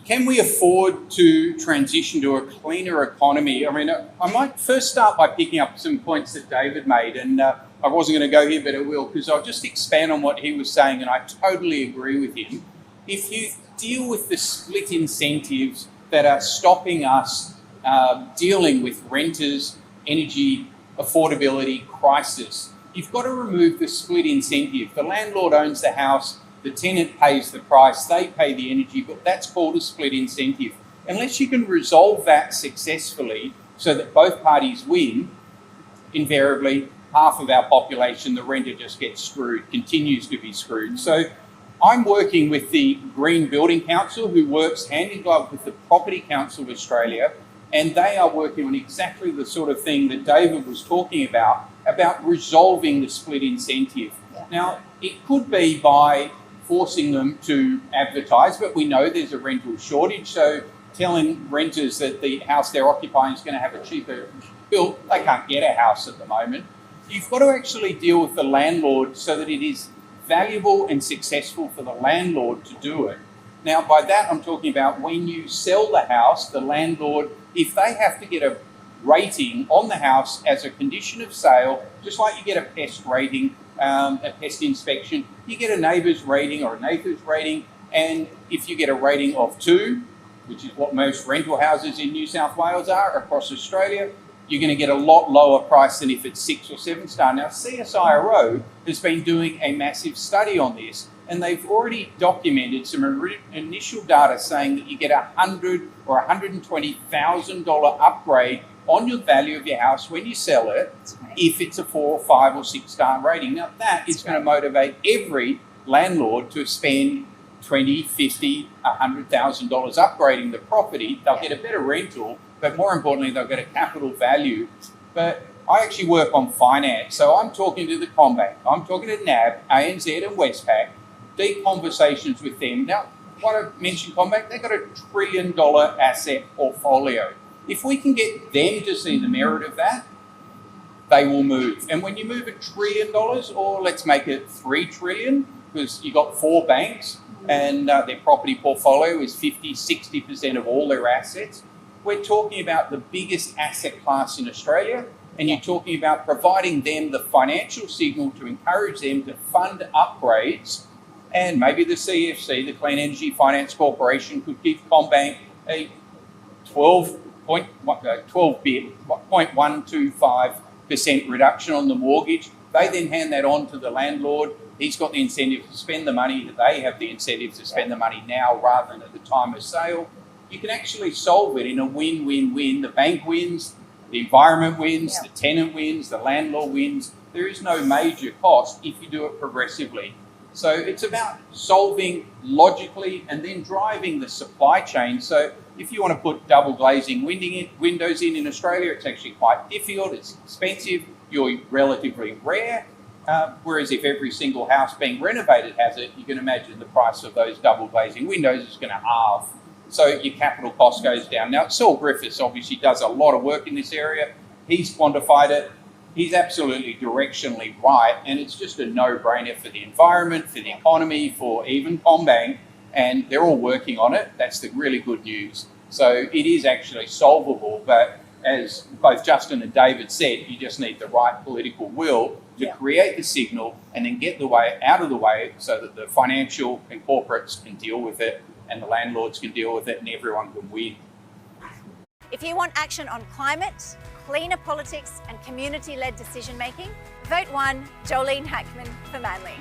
Can we afford to transition to a cleaner economy? I mean, I might first start by picking up some points that David made, and I wasn't going to go here, but I will, because I'll just expand on what he was saying, and I totally agree with him. If you deal with the split incentives that are stopping us dealing with renters' energy affordability crisis, you've got to remove the split incentive. The landlord owns the house, the tenant pays the price, they pay the energy, but that's called a split incentive. Unless you can resolve that successfully so that both parties win, invariably half of our population, the renter, just gets screwed, continues to be screwed. So I'm working with the Green Building Council, who works hand in glove with the Property Council of Australia, and they are working on exactly the sort of thing that David was talking about resolving the split incentive. Yeah. Now, it could be by forcing them to advertise, but we know there's a rental shortage, so telling renters that the house they're occupying is going to have a cheaper built, they can't get a house at the moment. You've got to actually deal with the landlord so that it is valuable and successful for the landlord to do it. Now, by that, I'm talking about when you sell the house, the landlord, if they have to get a rating on the house as a condition of sale, just like you get a pest rating, a pest inspection, you get a neighbour's rating or a neighbour's rating, and if you get a rating of 2, which is what most rental houses in New South Wales are across Australia, you're going to get a lot lower price than if it's 6 or 7 star. Now, CSIRO has been doing a massive study on this, and they've already documented some initial data saying that you get $100,000 or $120,000 upgrade on your value of your house when you sell it, if it's a 4 or 5 or 6 star rating. Now, that is going to motivate every landlord to spend $20,000, $50,000, $100,000 upgrading the property. They'll get a better rental, but more importantly, they'll get a capital value. But I actually work on finance, so I'm talking to the CommBank, I'm talking to NAB, ANZ and Westpac, deep conversations with them. Now, what I mentioned CommBank, they've got a $1 trillion asset portfolio. If we can get them to see the merit of that, they will move. And when you move $1 trillion, or let's make it 3 trillion, because you've got 4 banks and their property portfolio is 50-60% of all their assets, we're talking about the biggest asset class in Australia, and you're talking about providing them the financial signal to encourage them to fund upgrades. And maybe the CFC, the Clean Energy Finance Corporation, could give CommBank a 0.125% reduction on the mortgage. They then hand that on to the landlord. He's got the incentive to spend the money. They have the incentive to spend the money now rather than at the time of sale. You can actually solve it in a win-win-win. The bank wins, the environment wins, the tenant wins, the landlord wins. There is no major cost if you do it progressively. So it's about solving logically and then driving the supply chain. So if you want to put double glazing windows in Australia, it's actually quite difficult, it's expensive, you're relatively rare. Whereas if every single house being renovated has it, you can imagine the price of those double glazing windows is going to halve. So your capital cost goes down. Now, Saul Griffiths obviously does a lot of work in this area. He's quantified it. He's absolutely directionally right, and it's just a no-brainer for the environment, for the economy, for even CommBank, and they're all working on it. That's the really good news. So it is actually solvable, but as both Justin and David said, you just need the right political will to create the signal and then get the way out of the way so that the financial and corporates can deal with it and the landlords can deal with it and everyone can win. If you want action on climate, cleaner politics and community-led decision-making, vote 1 Joeline Hackman for Manly.